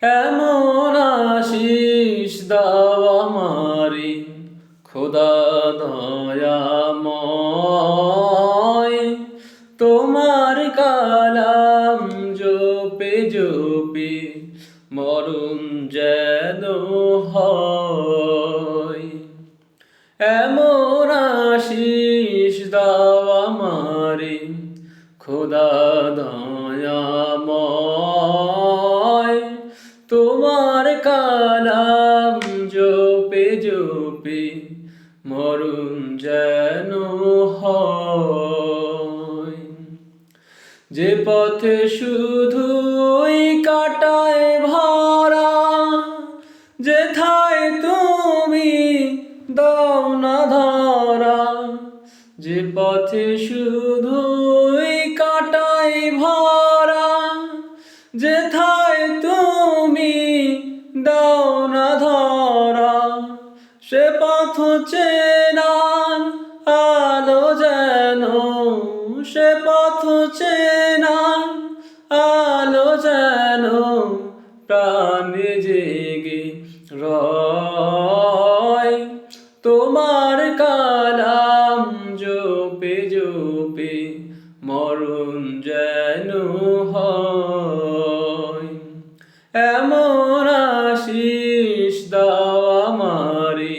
এমন আশিস দাও আমারে খোদা দয়াময়, তোমার কালাম জপে জপে মরণ যেন হয়। এমন আশিস দাও আমারে খোদা দয়াময়, তোমার কালাম জপে জপে মরণ যেন হয়। যে পথে শুধুই কাটায় ভরা, যেথায় তুমি দাও না ধরা। যে পথে শুধুই কাটায় ভরা, যেথায় তুমি দাও না ধরা। সে পথ চেনার আলো যেন, সে পথ চেনার আলো যেন প্রাণে জেগে রয়। তোমার কালাম জপে জপে মরণ যেন হয়। এমন আশিস দাও আমারে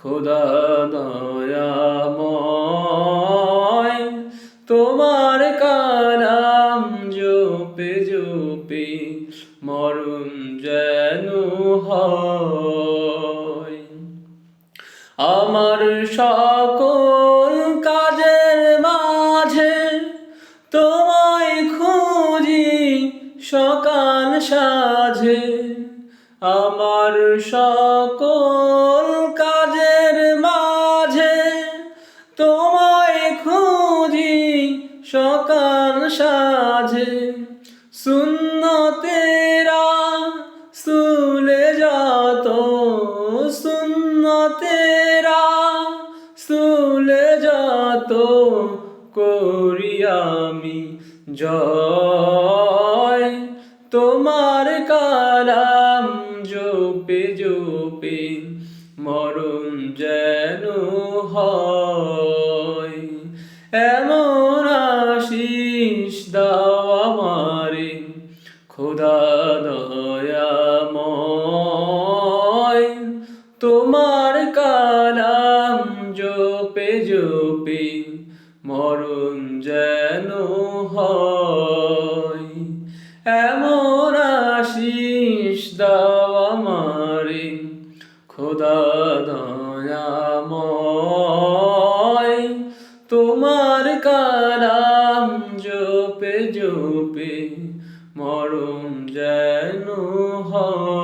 খোদা দয়াময়, তোমার কালাম জপে জপে মরণ যেন হয়। আমার সকল কাজের মাঝে তোমায় খুঁজি সকাল সাঁঝে। আমার সকল কাজের মাঝে তোমায় খুঁজি সকাল সাঁঝে। সুন্নতেরা সুলে যত, সুন্নতেরা সুলে যত করি আমি জয়। তোমার কালাম জপে জপে মরণ যেন হয়। এমন আশিস দাও আমারে খোদা দয়াময়, তোমার কালাম জপে জপে মরণ যেন হয়। এমন আশিস দাও আমারে খোদা দয়াময়, তোমার কালাম জপে জপে মরণ যেন হয়।